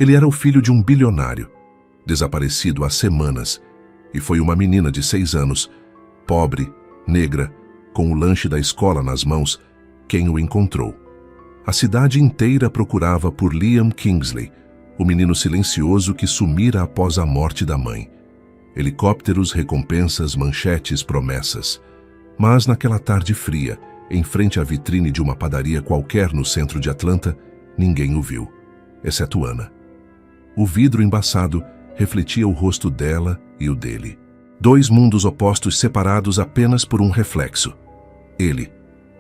Ele era o filho de um bilionário, desaparecido há semanas, e foi uma menina de 6 anos, pobre, negra, com o lanche da escola nas mãos, quem o encontrou. A cidade inteira procurava por Liam Kingsley, o menino silencioso que sumira após a morte da mãe. Helicópteros, recompensas, manchetes, promessas. Mas naquela tarde fria, em frente à vitrine de uma padaria qualquer no centro de Atlanta, ninguém o viu, exceto Anna. O vidro embaçado refletia o rosto dela e o dele. 2 mundos opostos separados apenas por um reflexo. Ele,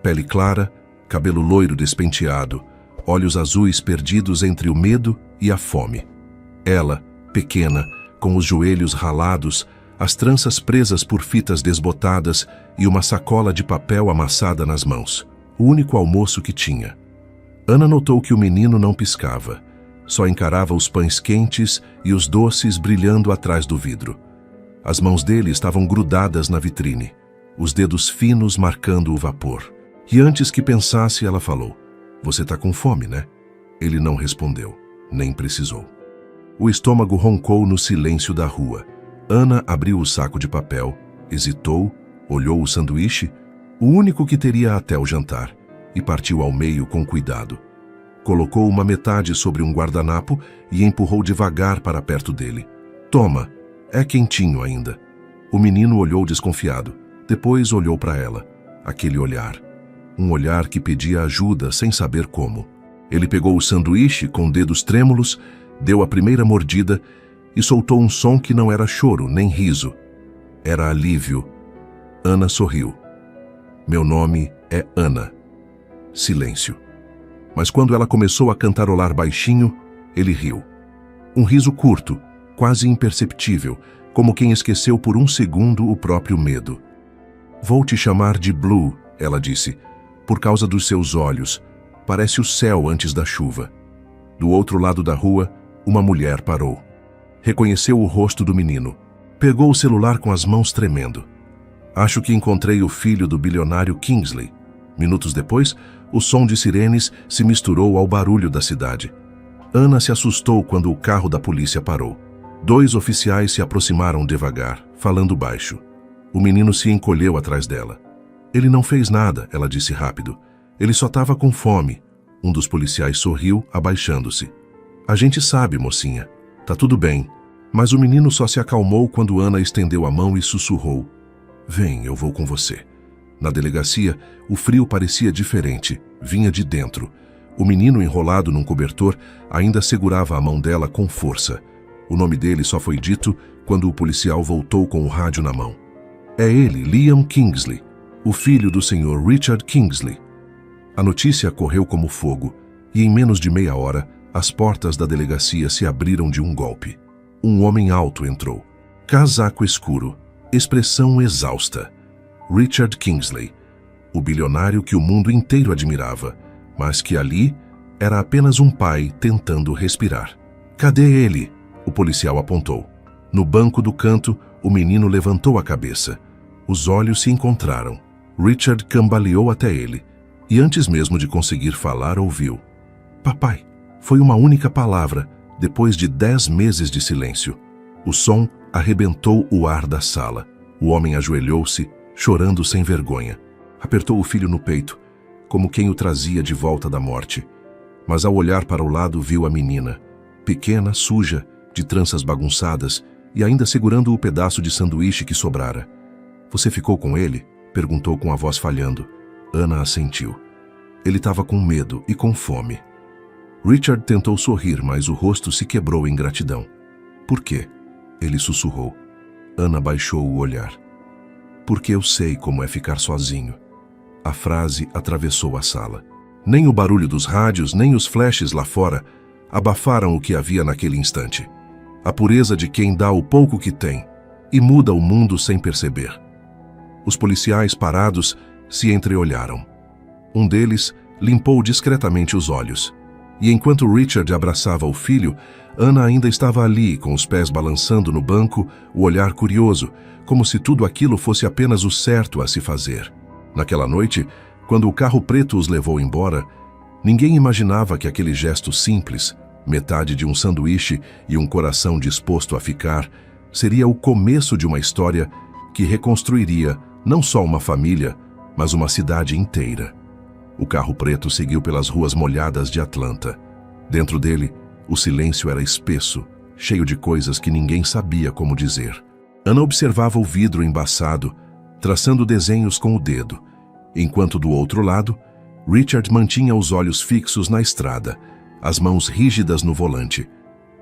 pele clara, cabelo loiro despenteado, olhos azuis perdidos entre o medo e a fome. Ela, pequena, com os joelhos ralados, as tranças presas por fitas desbotadas e uma sacola de papel amassada nas mãos, o único almoço que tinha. Anna notou que o menino não piscava, só encarava os pães quentes e os doces brilhando atrás do vidro. As mãos dele estavam grudadas na vitrine, os dedos finos marcando o vapor. E antes que pensasse, ela falou: "Você tá com fome, né?" Ele não respondeu, nem precisou. O estômago roncou no silêncio da rua. Anna abriu o saco de papel, hesitou, olhou o sanduíche, o único que teria até o jantar, e partiu ao meio com cuidado. Colocou uma metade sobre um guardanapo e empurrou devagar para perto dele. "Toma, é quentinho ainda." O menino olhou desconfiado, depois olhou para ela. Aquele olhar. Um olhar que pedia ajuda sem saber como. Ele pegou o sanduíche com dedos trêmulos, deu a primeira mordida e soltou um som que não era choro nem riso. Era alívio. Anna sorriu. "Meu nome é Anna." Silêncio. Mas quando ela começou a cantarolar baixinho, ele riu. Um riso curto, quase imperceptível, como quem esqueceu por um segundo o próprio medo. "Vou te chamar de Blue", ela disse, "por causa dos seus olhos. Parece o céu antes da chuva." Do outro lado da rua, uma mulher parou. Reconheceu o rosto do menino. Pegou o celular com as mãos tremendo. "Acho que encontrei o filho do bilionário Kingsley." Minutos depois, o som de sirenes se misturou ao barulho da cidade. Anna se assustou quando o carro da polícia parou. 2 oficiais se aproximaram devagar, falando baixo. O menino se encolheu atrás dela. "Ele não fez nada", ela disse rápido. "Ele só estava com fome." Um dos policiais sorriu, abaixando-se. "A gente sabe, mocinha. Tá tudo bem." Mas o menino só se acalmou quando Anna estendeu a mão e sussurrou: "Vem, eu vou com você." Na delegacia, o frio parecia diferente, vinha de dentro. O menino, enrolado num cobertor, ainda segurava a mão dela com força. O nome dele só foi dito quando o policial voltou com o rádio na mão. "É ele, Liam Kingsley, o filho do Sr. Richard Kingsley." A notícia correu como fogo, e em menos de meia hora, as portas da delegacia se abriram de um golpe. Um homem alto entrou. Casaco escuro, expressão exausta. Richard Kingsley, o bilionário que o mundo inteiro admirava, mas que ali era apenas um pai tentando respirar. "Cadê ele?" o policial apontou. No banco do canto, o menino levantou a cabeça. Os olhos se encontraram. Richard cambaleou até ele, e antes mesmo de conseguir falar, ouviu: "Papai." Foi uma única palavra, depois de 10 meses de silêncio. O som arrebentou o ar da sala. O homem ajoelhou-se, chorando sem vergonha. Apertou o filho no peito, como quem o trazia de volta da morte. Mas ao olhar para o lado, viu a menina, pequena, suja, de tranças bagunçadas e ainda segurando o pedaço de sanduíche que sobrara. "Você ficou com ele?" perguntou com a voz falhando. Anna assentiu. Ele estava com medo e com fome. Richard tentou sorrir, mas o rosto se quebrou em gratidão. "Por quê?" ele sussurrou. Anna baixou o olhar. "Porque eu sei como é ficar sozinho." A frase atravessou a sala. Nem o barulho dos rádios, nem os flashes lá fora abafaram o que havia naquele instante. A pureza de quem dá o pouco que tem e muda o mundo sem perceber. Os policiais parados se entreolharam. Um deles limpou discretamente os olhos. E enquanto Richard abraçava o filho, Anna ainda estava ali, com os pés balançando no banco, o olhar curioso, como se tudo aquilo fosse apenas o certo a se fazer. Naquela noite, quando o carro preto os levou embora, ninguém imaginava que aquele gesto simples, metade de um sanduíche e um coração disposto a ficar, seria o começo de uma história que reconstruiria não só uma família, mas uma cidade inteira. O carro preto seguiu pelas ruas molhadas de Atlanta. Dentro dele, o silêncio era espesso, cheio de coisas que ninguém sabia como dizer. Ana observava o vidro embaçado, traçando desenhos com o dedo, enquanto do outro lado, Richard mantinha os olhos fixos na estrada, as mãos rígidas no volante.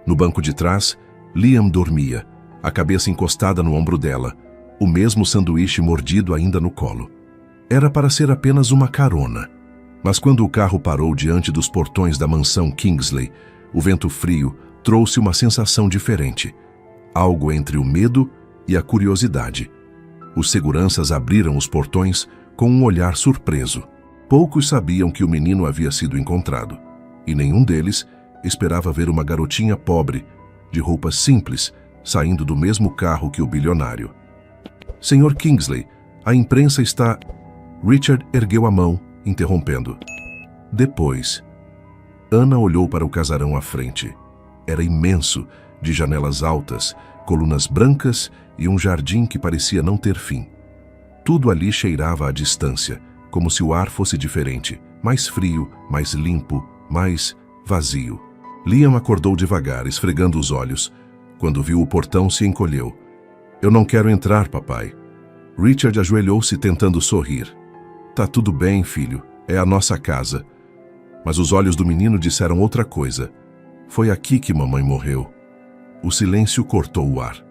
No banco de trás, Liam dormia, a cabeça encostada no ombro dela, o mesmo sanduíche mordido ainda no colo. Era para ser apenas uma carona. Mas quando o carro parou diante dos portões da mansão Kingsley, o vento frio trouxe uma sensação diferente. Algo entre o medo e a curiosidade. Os seguranças abriram os portões com um olhar surpreso. Poucos sabiam que o menino havia sido encontrado, e nenhum deles esperava ver uma garotinha pobre, de roupas simples, saindo do mesmo carro que o bilionário. Senhor Kingsley, a imprensa está... Richard ergueu a mão, interrompendo. Depois, Ana olhou para o casarão à frente. Era imenso, de janelas altas, colunas brancas e um jardim que parecia não ter fim. Tudo ali cheirava à distância, como se o ar fosse diferente, mais frio, mais limpo, mais vazio. Liam acordou devagar, esfregando os olhos. Quando viu o portão, se encolheu. Eu não quero entrar, papai. Richard ajoelhou-se tentando sorrir. Tá tudo bem, filho. É a nossa casa. Mas os olhos do menino disseram outra coisa. Foi aqui que mamãe morreu. O silêncio cortou o ar.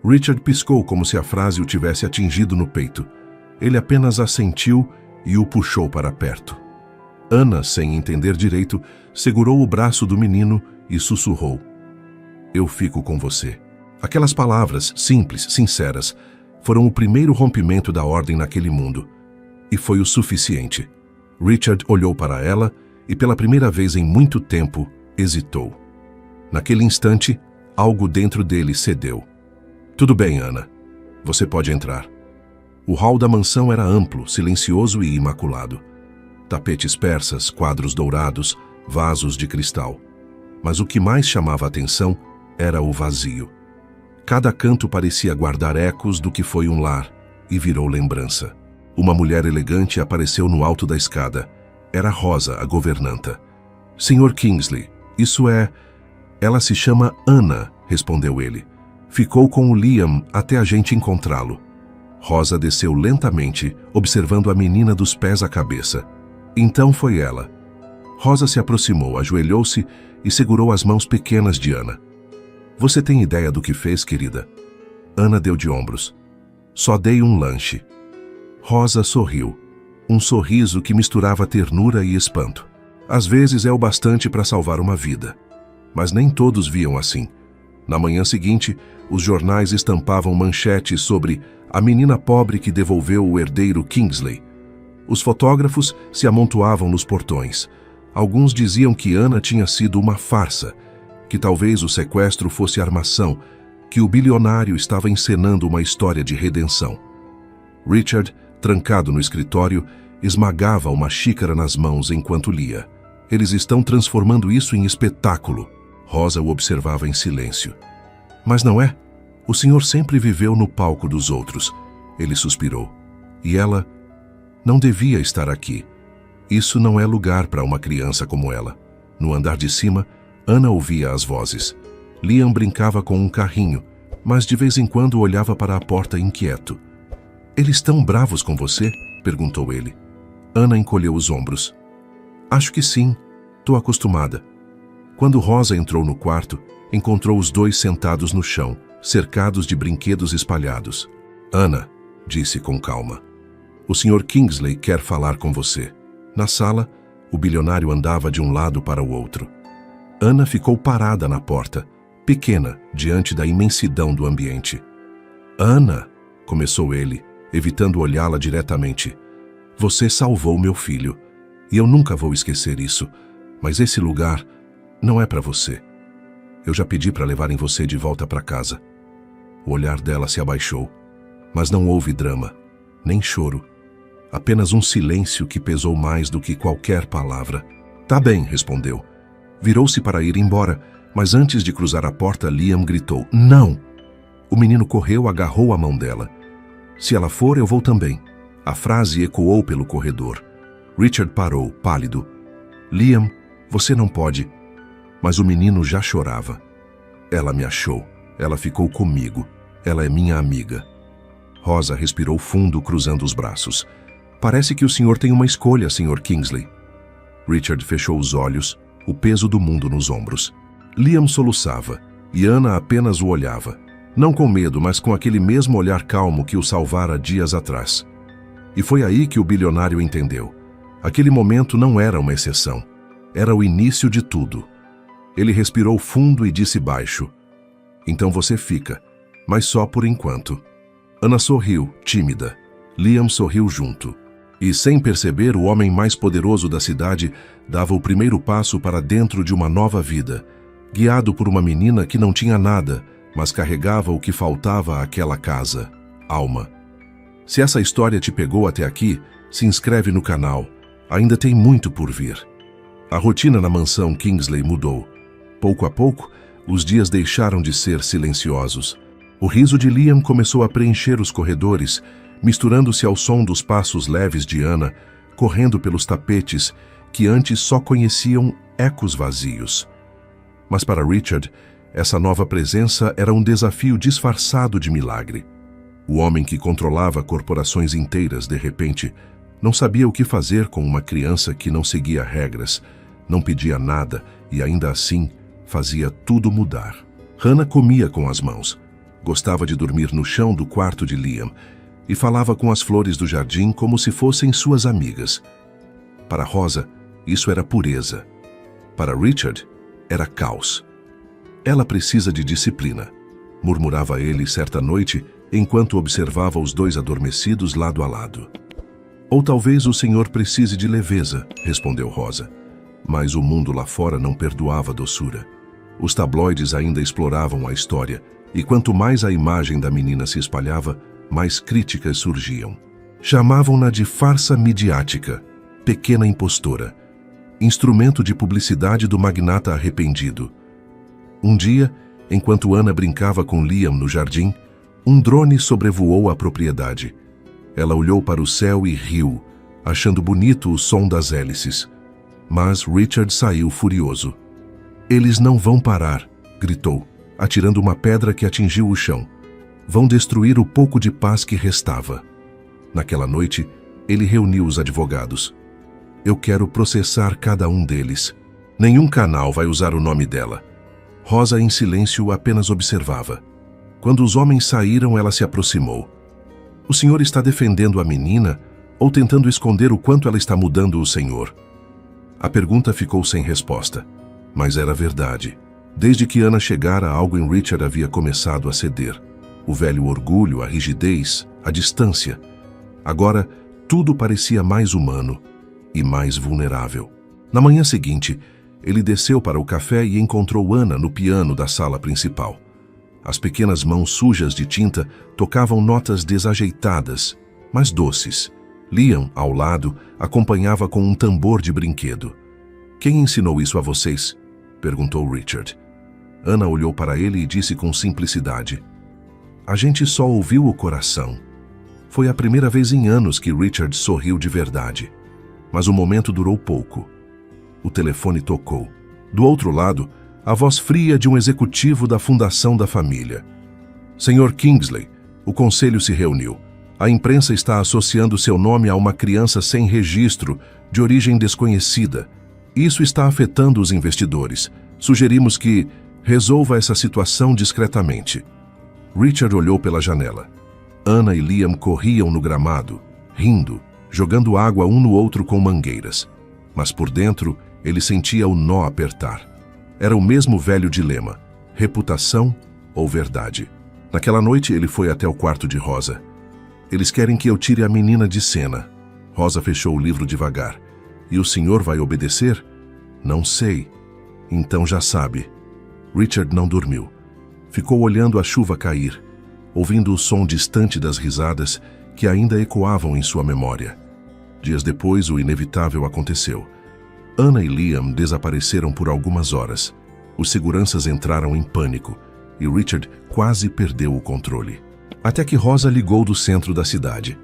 Richard piscou como se a frase o tivesse atingido no peito. Ele apenas assentiu e o puxou para perto. Ana, sem entender direito, segurou o braço do menino e sussurrou. Eu fico com você. Aquelas palavras, simples, sinceras, foram o primeiro rompimento da ordem naquele mundo. E foi o suficiente. Richard olhou para ela e, pela primeira vez em muito tempo, hesitou. Naquele instante, algo dentro dele cedeu. Tudo bem, Ana. Você pode entrar. O hall da mansão era amplo, silencioso e imaculado. Tapetes persas, quadros dourados, vasos de cristal. Mas o que mais chamava a atenção era o vazio. Cada canto parecia guardar ecos do que foi um lar e virou lembrança. Uma mulher elegante apareceu no alto da escada. Era Rosa, a governanta. Sr. Kingsley, isso é... Ela se chama Ana, respondeu ele. Ficou com o Liam até a gente encontrá-lo. Rosa desceu lentamente, observando a menina dos pés à cabeça. Então foi ela. Rosa se aproximou, ajoelhou-se e segurou as mãos pequenas de Ana. Você tem ideia do que fez, querida? Ana deu de ombros. Só dei um lanche. Rosa sorriu. Um sorriso que misturava ternura e espanto. Às vezes é o bastante para salvar uma vida. Mas nem todos viam assim. Na manhã seguinte, os jornais estampavam manchetes sobre a menina pobre que devolveu o herdeiro Kingsley. Os fotógrafos se amontoavam nos portões. Alguns diziam que Ana tinha sido uma farsa, que talvez o sequestro fosse armação, que o bilionário estava encenando uma história de redenção. Richard, trancado no escritório, esmagava uma xícara nas mãos enquanto lia. Eles estão transformando isso em espetáculo. Rosa o observava em silêncio. Mas não é? O senhor sempre viveu no palco dos outros. Ele suspirou. E ela não devia estar aqui. Isso não é lugar para uma criança como ela. No andar de cima, Ana ouvia as vozes. Liam brincava com um carrinho, mas de vez em quando olhava para a porta inquieto. Eles estão bravos com você? Perguntou ele. Ana encolheu os ombros. Acho que sim. Tô acostumada. Quando Rosa entrou no quarto, encontrou os dois sentados no chão, cercados de brinquedos espalhados. Ana, disse com calma, o Sr. Kingsley quer falar com você. Na sala, o bilionário andava de um lado para o outro. Ana ficou parada na porta, pequena, diante da imensidão do ambiente. Ana, começou ele, evitando olhá-la diretamente. Você salvou meu filho, e eu nunca vou esquecer isso, mas esse lugar não é para você. Eu já pedi para levarem você de volta para casa. O olhar dela se abaixou, mas não houve drama, nem choro. Apenas um silêncio que pesou mais do que qualquer palavra. Tá bem, respondeu. Virou-se para ir embora, mas antes de cruzar a porta, Liam gritou: "Não!" O menino correu, agarrou a mão dela. "Se ela for, eu vou também." A frase ecoou pelo corredor. Richard parou, pálido. "Liam, você não pode." Mas o menino já chorava. "Ela me achou. Ela ficou comigo. Ela é minha amiga." Rosa respirou fundo, cruzando os braços. "Parece que o senhor tem uma escolha, Sr. Kingsley." Richard fechou os olhos, o peso do mundo nos ombros. Liam soluçava, e Ana apenas o olhava. Não com medo, mas com aquele mesmo olhar calmo que o salvara dias atrás. E foi aí que o bilionário entendeu. Aquele momento não era uma exceção. Era o início de tudo. Ele respirou fundo e disse baixo: "Então você fica, mas só por enquanto." Ana sorriu, tímida. Liam sorriu junto. E, sem perceber, o homem mais poderoso da cidade dava o primeiro passo para dentro de uma nova vida, guiado por uma menina que não tinha nada, mas carregava o que faltava àquela casa: alma. Se essa história te pegou até aqui, se inscreve no canal. Ainda tem muito por vir. A rotina na mansão Kingsley mudou. Pouco a pouco, os dias deixaram de ser silenciosos. O riso de Liam começou a preencher os corredores, misturando-se ao som dos passos leves de Ana, correndo pelos tapetes que antes só conheciam ecos vazios. Mas para Richard, essa nova presença era um desafio disfarçado de milagre. O homem que controlava corporações inteiras, de repente, não sabia o que fazer com uma criança que não seguia regras, não pedia nada e, ainda assim, fazia tudo mudar. Hannah comia com as mãos. Gostava de dormir no chão do quarto de Liam e falava com as flores do jardim como se fossem suas amigas. Para Rosa, isso era pureza. Para Richard, era caos. "Ela precisa de disciplina", murmurava ele certa noite enquanto observava os dois adormecidos lado a lado. "Ou talvez o senhor precise de leveza", respondeu Rosa. Mas o mundo lá fora não perdoava a doçura. Os tabloides ainda exploravam a história, e quanto mais a imagem da menina se espalhava, mais críticas surgiam. Chamavam-na de farsa midiática, pequena impostora, instrumento de publicidade do magnata arrependido. Um dia, enquanto Ana brincava com Liam no jardim, um drone sobrevoou a propriedade. Ela olhou para o céu e riu, achando bonito o som das hélices. Mas Richard saiu furioso. "Eles não vão parar", gritou, atirando uma pedra que atingiu o chão. "Vão destruir o pouco de paz que restava." Naquela noite, ele reuniu os advogados. "Eu quero processar cada um deles. Nenhum canal vai usar o nome dela." Rosa, em silêncio, apenas observava. Quando os homens saíram, ela se aproximou. "O senhor está defendendo a menina ou tentando esconder o quanto ela está mudando o senhor?" A pergunta ficou sem resposta, mas era verdade. Desde que Ana chegara, algo em Richard havia começado a ceder. O velho orgulho, a rigidez, a distância. Agora, tudo parecia mais humano e mais vulnerável. Na manhã seguinte, ele desceu para o café e encontrou Ana no piano da sala principal. As pequenas mãos sujas de tinta tocavam notas desajeitadas, mas doces. Liam, ao lado, acompanhava com um tambor de brinquedo. "Quem ensinou isso a vocês?" perguntou Richard. Ana olhou para ele e disse com simplicidade: "A gente só ouviu o coração." Foi a primeira vez em anos que Richard sorriu de verdade. Mas o momento durou pouco. O telefone tocou. Do outro lado, a voz fria de um executivo da Fundação da Família. "Sr. Kingsley, o conselho se reuniu. A imprensa está associando seu nome a uma criança sem registro, de origem desconhecida. Isso está afetando os investidores. Sugerimos que resolva essa situação discretamente." Richard olhou pela janela. Ana e Liam corriam no gramado, rindo, jogando água um no outro com mangueiras. Mas por dentro, ele sentia o nó apertar. Era o mesmo velho dilema: reputação ou verdade. Naquela noite, ele foi até o quarto de Rosa. "Eles querem que eu tire a menina de cena." Rosa fechou o livro devagar. "E o senhor vai obedecer?" "Não sei." "Então já sabe." Richard não dormiu. Ficou olhando a chuva cair, ouvindo o som distante das risadas que ainda ecoavam em sua memória. Dias depois, o inevitável aconteceu. Ana e Liam desapareceram por algumas horas. Os seguranças entraram em pânico e Richard quase perdeu o controle. Até que Rosa ligou do centro da cidade.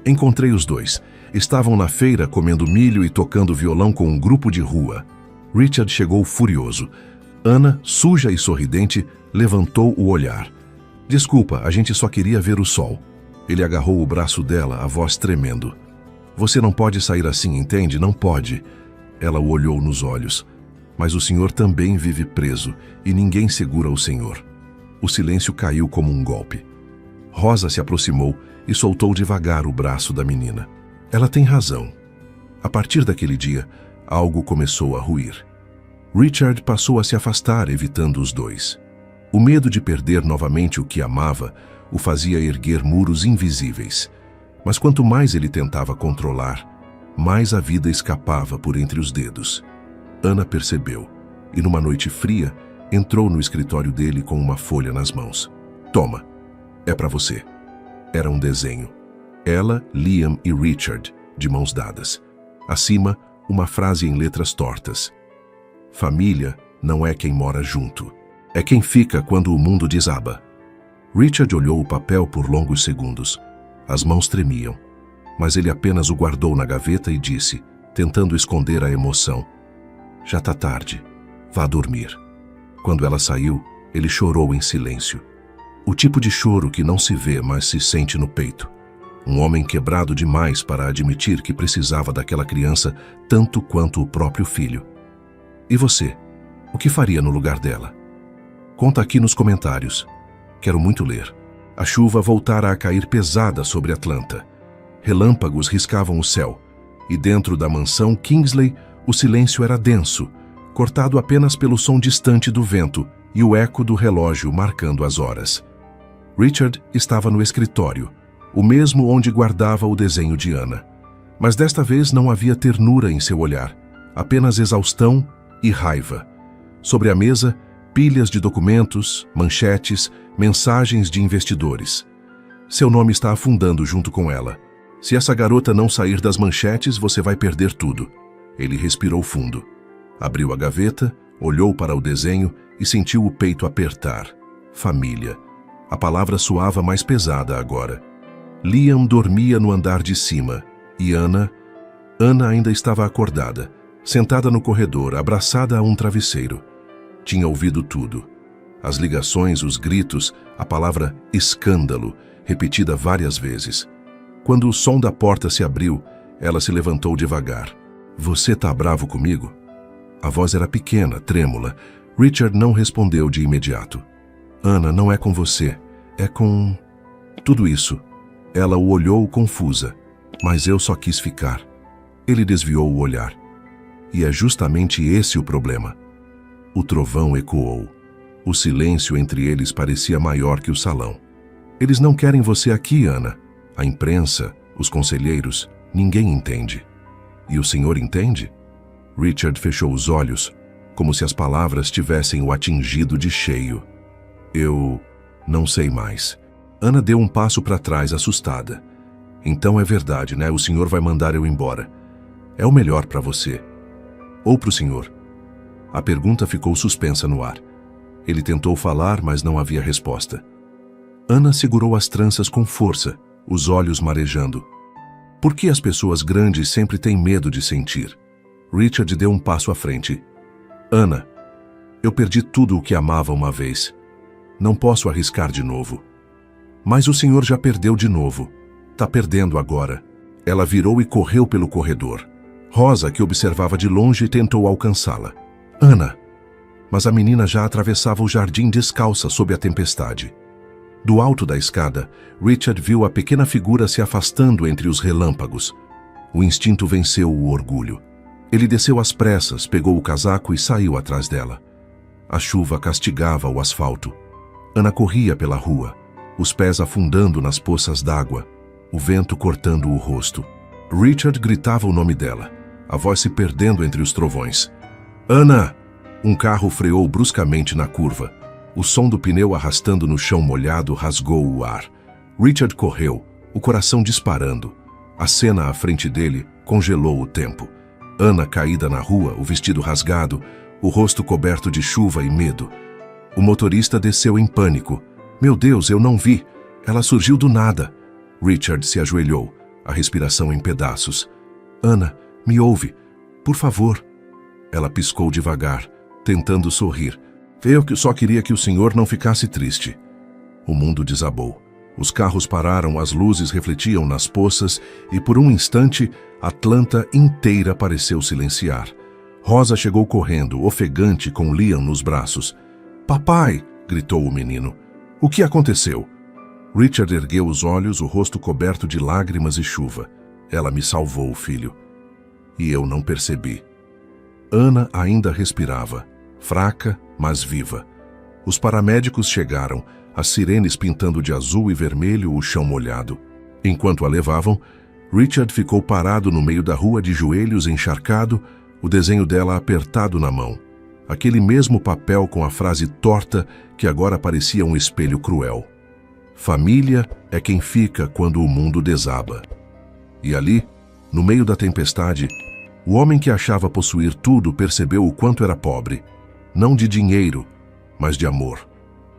Encontrei os dois. Estavam na feira comendo milho e tocando violão com um grupo de rua. Richard chegou furioso. Ana, suja e sorridente, levantou o olhar. Desculpa, a gente só queria ver o sol. Ele agarrou o braço dela, a voz tremendo. Você não pode sair assim, entende? Não pode. Ela o olhou nos olhos. Mas o senhor também vive preso e ninguém segura o senhor. O silêncio caiu como um golpe. Rosa se aproximou e soltou devagar o braço da menina. Ela tem razão. A partir daquele dia, algo começou a ruir. Richard passou a se afastar, evitando os dois. O medo de perder novamente o que amava o fazia erguer muros invisíveis. Mas quanto mais ele tentava controlar, mais a vida escapava por entre os dedos. Ana percebeu, e numa noite fria, entrou no escritório dele com uma folha nas mãos. Toma, é para você. Era um desenho. Ela, Liam e Richard, de mãos dadas. Acima, uma frase em letras tortas. Família não é quem mora junto. É quem fica quando o mundo desaba. Richard olhou o papel por longos segundos. As mãos tremiam, mas ele apenas o guardou na gaveta e disse, tentando esconder a emoção. Já tá tarde. Vá dormir. Quando ela saiu, ele chorou em silêncio. O tipo de choro que não se vê, mas se sente no peito. Um homem quebrado demais para admitir que precisava daquela criança tanto quanto o próprio filho. E você? O que faria no lugar dela? Conta aqui nos comentários. Quero muito ler. A chuva voltara a cair pesada sobre Atlanta. Relâmpagos riscavam o céu, e dentro da mansão Kingsley o silêncio era denso, cortado apenas pelo som distante do vento e o eco do relógio marcando as horas. Richard estava no escritório, o mesmo onde guardava o desenho de Ana. Mas desta vez não havia ternura em seu olhar, apenas exaustão e raiva. Sobre a mesa, pilhas de documentos, manchetes, mensagens de investidores. Seu nome está afundando junto com ela. Se essa garota não sair das manchetes, você vai perder tudo. Ele respirou fundo. Abriu a gaveta, olhou para o desenho e sentiu o peito apertar. Família. A palavra soava mais pesada agora. Liam dormia no andar de cima e Ana ainda estava acordada, sentada no corredor, abraçada a um travesseiro. Tinha ouvido tudo. As ligações, os gritos, a palavra escândalo, repetida várias vezes. Quando o som da porta se abriu, ela se levantou devagar. Você tá bravo comigo? A voz era pequena, trêmula. Richard não respondeu de imediato. Ana, não é com você. É com... tudo isso. Ela o olhou confusa. Mas eu só quis ficar. Ele desviou o olhar. E é justamente esse o problema. O trovão ecoou. O silêncio entre eles parecia maior que o salão. Eles não querem você aqui, Ana. A imprensa, os conselheiros, ninguém entende. E o senhor entende? Richard fechou os olhos, como se as palavras tivessem o atingido de cheio. Eu não sei mais. Ana deu um passo para trás, assustada. Então é verdade, né? O senhor vai mandar eu embora. É o melhor para você. Ou para o senhor. A pergunta ficou suspensa no ar. Ele tentou falar, mas não havia resposta. Ana segurou as tranças com força, os olhos marejando. Por que as pessoas grandes sempre têm medo de sentir? Richard deu um passo à frente. Ana, eu perdi tudo o que amava uma vez. Não posso arriscar de novo. Mas o senhor já perdeu de novo. Tá perdendo agora. Ela virou e correu pelo corredor. Rosa, que observava de longe, tentou alcançá-la. Ana! Mas a menina já atravessava o jardim descalça sob a tempestade. Do alto da escada, Richard viu a pequena figura se afastando entre os relâmpagos. O instinto venceu o orgulho. Ele desceu às pressas, pegou o casaco e saiu atrás dela. A chuva castigava o asfalto. Ana corria pela rua, os pés afundando nas poças d'água, o vento cortando o rosto. Richard gritava o nome dela, a voz se perdendo entre os trovões. Ana! Um carro freou bruscamente na curva. O som do pneu arrastando no chão molhado rasgou o ar. Richard correu, o coração disparando. A cena à frente dele congelou o tempo. Ana caída na rua, o vestido rasgado, o rosto coberto de chuva e medo. O motorista desceu em pânico. Meu Deus, eu não vi. Ela surgiu do nada. Richard se ajoelhou, a respiração em pedaços. Ana, me ouve. Por favor. Ela piscou devagar, tentando sorrir. Eu só queria que o senhor não ficasse triste. O mundo desabou. Os carros pararam, as luzes refletiam nas poças e, por um instante, Atlanta inteira pareceu silenciar. Rosa chegou correndo, ofegante, com Liam nos braços. Papai! Gritou o menino. O que aconteceu? Richard ergueu os olhos, o rosto coberto de lágrimas e chuva. Ela me salvou, filho. E eu não percebi. Ana ainda respirava, fraca, mas viva. Os paramédicos chegaram, as sirenes pintando de azul e vermelho o chão molhado. Enquanto a levavam, Richard ficou parado no meio da rua de joelhos encharcado, o desenho dela apertado na mão. Aquele mesmo papel com a frase torta que agora parecia um espelho cruel. Família é quem fica quando o mundo desaba. E ali, no meio da tempestade, o homem que achava possuir tudo percebeu o quanto era pobre. Não de dinheiro, mas de amor.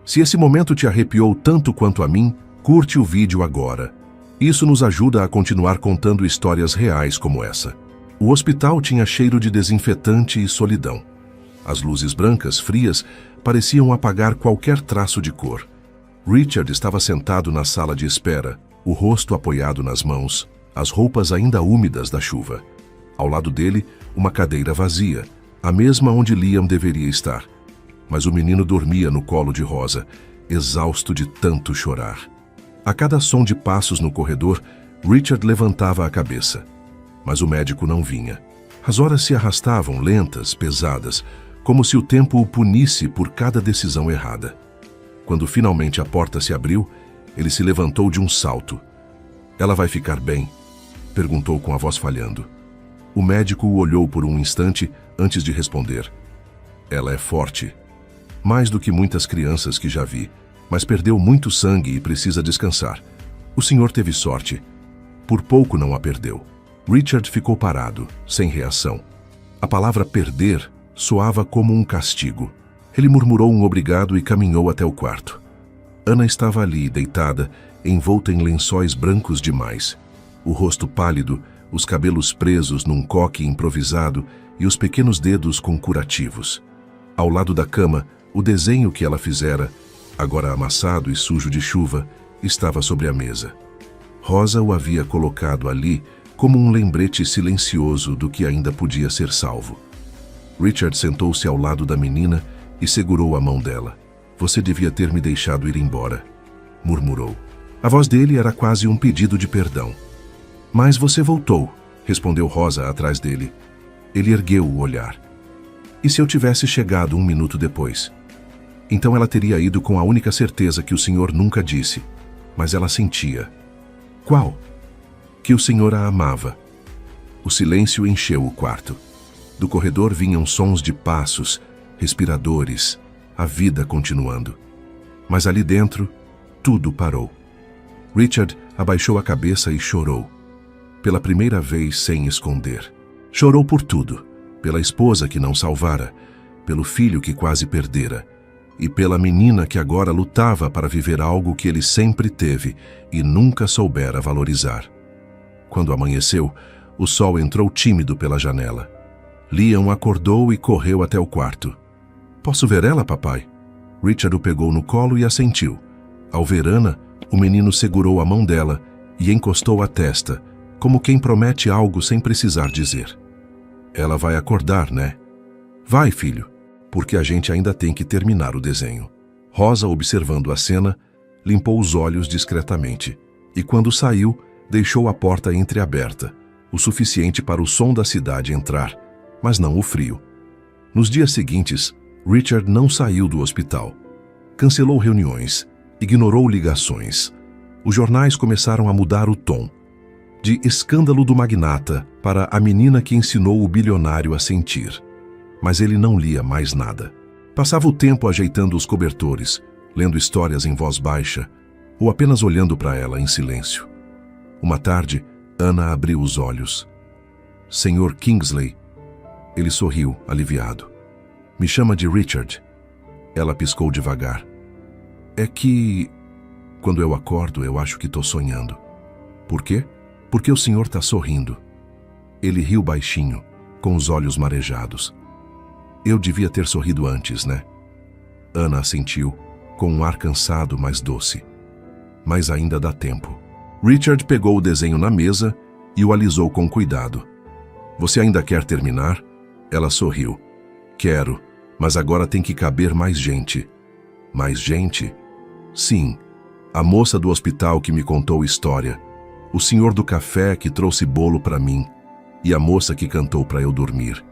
Se esse momento te arrepiou tanto quanto a mim, curte o vídeo agora. Isso nos ajuda a continuar contando histórias reais como essa. O hospital tinha cheiro de desinfetante e solidão. As luzes brancas, frias, pareciam apagar qualquer traço de cor. Richard estava sentado na sala de espera, o rosto apoiado nas mãos, as roupas ainda úmidas da chuva. Ao lado dele, uma cadeira vazia, a mesma onde Liam deveria estar. Mas o menino dormia no colo de Rosa, exausto de tanto chorar. A cada som de passos no corredor, Richard levantava a cabeça. Mas o médico não vinha. As horas se arrastavam, lentas, pesadas, como se o tempo o punisse por cada decisão errada. Quando finalmente a porta se abriu, ele se levantou de um salto. Ela vai ficar bem? Perguntou com a voz falhando. O médico o olhou por um instante antes de responder. Ela é forte. Mais do que muitas crianças que já vi, mas perdeu muito sangue e precisa descansar. O senhor teve sorte. Por pouco não a perdeu. Richard ficou parado, sem reação. A palavra perder soava como um castigo. Ele murmurou um obrigado e caminhou até o quarto. Ana estava ali, deitada, envolta em lençóis brancos demais. O rosto pálido, os cabelos presos num coque improvisado e os pequenos dedos com curativos. Ao lado da cama, o desenho que ela fizera, agora amassado e sujo de chuva, estava sobre a mesa. Rosa o havia colocado ali como um lembrete silencioso do que ainda podia ser salvo. Richard sentou-se ao lado da menina e segurou a mão dela. Você devia ter me deixado ir embora, murmurou. A voz dele era quase um pedido de perdão. Mas você voltou, respondeu Rosa atrás dele. Ele ergueu o olhar. E se eu tivesse chegado 1 minuto depois? Então ela teria ido com a única certeza que o senhor nunca disse, mas ela sentia. Qual? Que o senhor a amava. O silêncio encheu o quarto. Do corredor vinham sons de passos, respiradores, a vida continuando. Mas ali dentro, tudo parou. Richard abaixou a cabeça e chorou. Pela primeira vez sem esconder. Chorou por tudo. Pela esposa que não salvara, pelo filho que quase perdera, e pela menina que agora lutava para viver algo que ele sempre teve e nunca soubera valorizar. Quando amanheceu, o sol entrou tímido pela janela. Liam acordou e correu até o quarto. Posso ver ela, papai? Richard o pegou no colo e assentiu. Ao ver Ana, o menino segurou a mão dela e encostou a testa, como quem promete algo sem precisar dizer. Ela vai acordar, né? Vai, filho, porque a gente ainda tem que terminar o desenho. Rosa, observando a cena, limpou os olhos discretamente e, quando saiu, deixou a porta entreaberta, o suficiente para o som da cidade entrar, mas não o frio. Nos dias seguintes, Richard não saiu do hospital. Cancelou reuniões, ignorou ligações. Os jornais começaram a mudar o tom. De escândalo do magnata para a menina que ensinou o bilionário a sentir. Mas ele não lia mais nada. Passava o tempo ajeitando os cobertores, lendo histórias em voz baixa, ou apenas olhando para ela em silêncio. Uma tarde, Ana abriu os olhos. Sr. Kingsley, Ele sorriu, aliviado. Me chama de Richard. Ela piscou devagar. É que, quando eu acordo, eu acho que estou sonhando. Por quê? Porque o senhor está sorrindo. Ele riu baixinho, com os olhos marejados. Eu devia ter sorrido antes, né? Ana assentiu, com um ar cansado, mas doce. Mas ainda dá tempo. Richard pegou o desenho na mesa e o alisou com cuidado. Você ainda quer terminar? Ela sorriu. Quero, mas agora tem que caber mais gente. Mais gente? Sim, a moça do hospital que me contou história, o senhor do café que trouxe bolo para mim e a moça que cantou para eu dormir.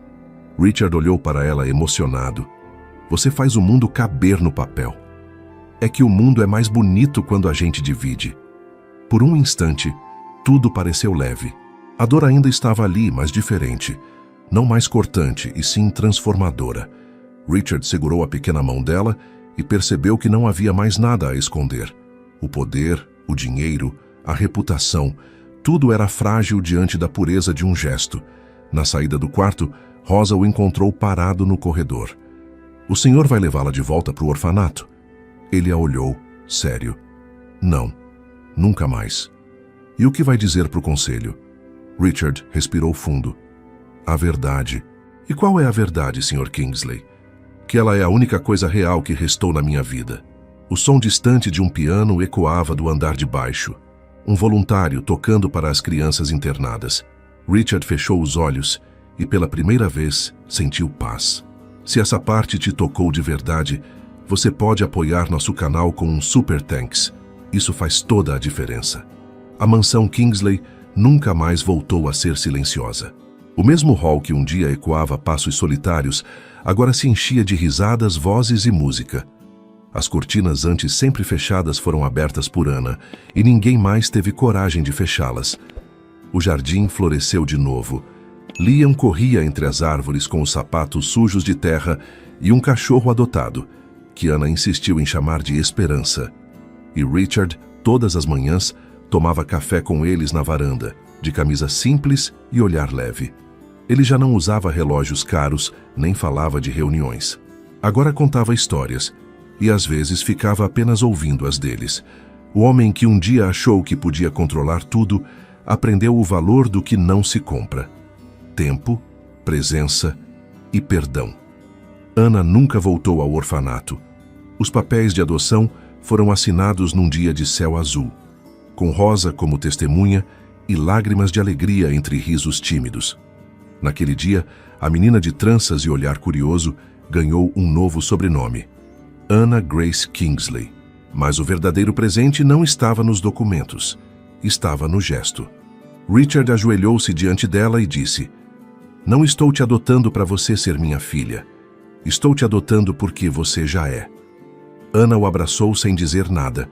Richard olhou para ela emocionado. Você faz o mundo caber no papel. É que o mundo é mais bonito quando a gente divide. Por um instante, tudo pareceu leve. A dor ainda estava ali, mas diferente. Não mais cortante, e sim transformadora. Richard segurou a pequena mão dela e percebeu que não havia mais nada a esconder. O poder, o dinheiro, a reputação, tudo era frágil diante da pureza de um gesto. Na saída do quarto, Rosa o encontrou parado no corredor. O senhor vai levá-la de volta para o orfanato? Ele a olhou, sério. Não, nunca mais. E o que vai dizer para o conselho? Richard respirou fundo. A verdade. E qual é a verdade, Sr. Kingsley? Que ela é a única coisa real que restou na minha vida. O som distante de um piano ecoava do andar de baixo. Um voluntário tocando para as crianças internadas. Richard fechou os olhos e, pela primeira vez, sentiu paz. Se essa parte te tocou de verdade, você pode apoiar nosso canal com um Super Thanks. Isso faz toda a diferença. A mansão Kingsley nunca mais voltou a ser silenciosa. O mesmo hall que um dia ecoava passos solitários, agora se enchia de risadas, vozes e música. As cortinas antes sempre fechadas foram abertas por Ana, e ninguém mais teve coragem de fechá-las. O jardim floresceu de novo. Liam corria entre as árvores com os sapatos sujos de terra e um cachorro adotado, que Ana insistiu em chamar de Esperança. E Richard, todas as manhãs, tomava café com eles na varanda, de camisa simples e olhar leve. Ele já não usava relógios caros, nem falava de reuniões. Agora contava histórias, e às vezes ficava apenas ouvindo as deles. O homem que um dia achou que podia controlar tudo, aprendeu o valor do que não se compra. Tempo, presença e perdão. Ana nunca voltou ao orfanato. Os papéis de adoção foram assinados num dia de céu azul, com Rosa como testemunha e lágrimas de alegria entre risos tímidos. Naquele dia, a menina de tranças e olhar curioso ganhou um novo sobrenome, Anna Grace Kingsley. Mas o verdadeiro presente não estava nos documentos, estava no gesto. Richard ajoelhou-se diante dela e disse: Não estou te adotando para você ser minha filha. Estou te adotando porque você já é. Ana o abraçou sem dizer nada,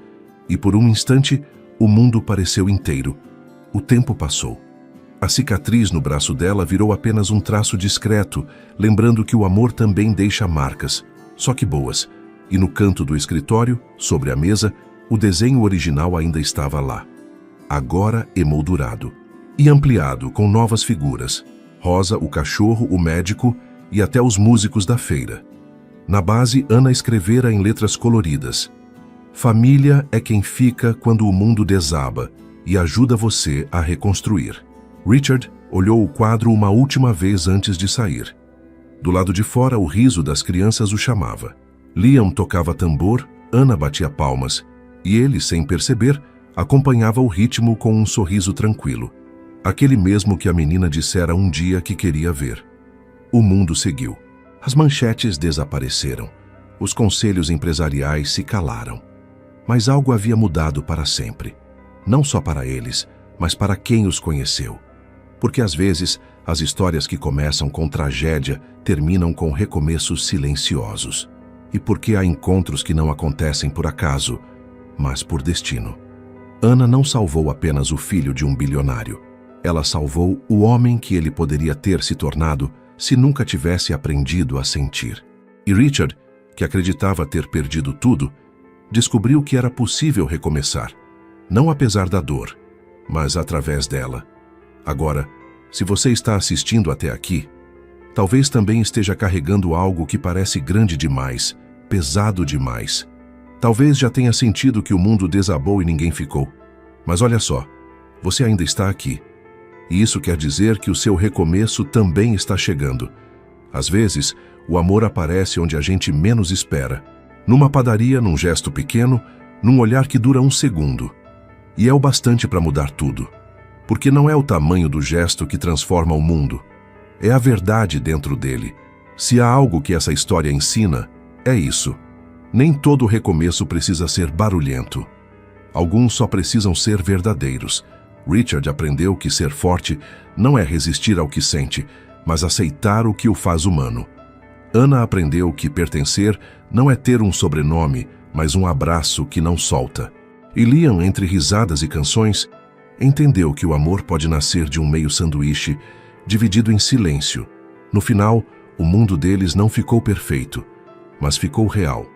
e por um instante o mundo pareceu inteiro. O tempo passou. A cicatriz no braço dela virou apenas um traço discreto, lembrando que o amor também deixa marcas, só que boas. E no canto do escritório, sobre a mesa, o desenho original ainda estava lá. Agora emoldurado e ampliado com novas figuras. Rosa, o cachorro, o médico e até os músicos da feira. Na base, Ana escrevera em letras coloridas: Família é quem fica quando o mundo desaba e ajuda você a reconstruir. Richard olhou o quadro uma última vez antes de sair. Do lado de fora, o riso das crianças o chamava. Liam tocava tambor, Ana batia palmas, e ele, sem perceber, acompanhava o ritmo com um sorriso tranquilo. Aquele mesmo que a menina dissera um dia que queria ver. O mundo seguiu. As manchetes desapareceram. Os conselhos empresariais se calaram. Mas algo havia mudado para sempre. Não só para eles, mas para quem os conheceu. Porque às vezes, as histórias que começam com tragédia terminam com recomeços silenciosos. E porque há encontros que não acontecem por acaso, mas por destino. Ana não salvou apenas o filho de um bilionário. Ela salvou o homem que ele poderia ter se tornado se nunca tivesse aprendido a sentir. E Richard, que acreditava ter perdido tudo, descobriu que era possível recomeçar, não apesar da dor, mas através dela. Agora, se você está assistindo até aqui, Talvez também esteja carregando algo que parece grande demais, pesado demais. Talvez já tenha sentido que o mundo desabou e ninguém ficou. Mas olha só, você ainda está aqui. E isso quer dizer que o seu recomeço também está chegando. Às vezes, o amor aparece onde a gente menos espera. Numa padaria, num gesto pequeno, num olhar que dura um segundo. E é o bastante para mudar tudo. Porque não é o tamanho do gesto que transforma o mundo. É a verdade dentro dele. Se há algo que essa história ensina, é isso. Nem todo recomeço precisa ser barulhento. Alguns só precisam ser verdadeiros. Richard aprendeu que ser forte não é resistir ao que sente, mas aceitar o que o faz humano. Ana aprendeu que pertencer não é ter um sobrenome, mas um abraço que não solta. E Liam, entre risadas e canções, entendeu que o amor pode nascer de um meio sanduíche, dividido em silêncio. No final, o mundo deles não ficou perfeito, mas ficou real.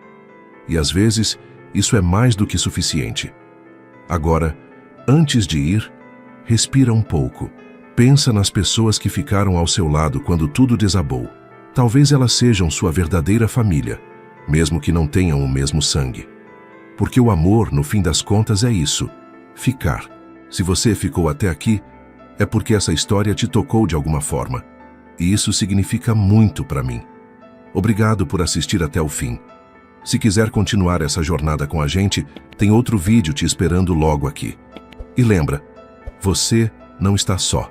E às vezes, isso é mais do que suficiente. Agora, antes de ir, respira um pouco. Pensa nas pessoas que ficaram ao seu lado quando tudo desabou. Talvez elas sejam sua verdadeira família, mesmo que não tenham o mesmo sangue. Porque o amor, no fim das contas, é isso: ficar. Se você ficou até aqui, é porque essa história te tocou de alguma forma. E isso significa muito para mim. Obrigado por assistir até o fim. Se quiser continuar essa jornada com a gente, tem outro vídeo te esperando logo aqui. E lembra, você não está só.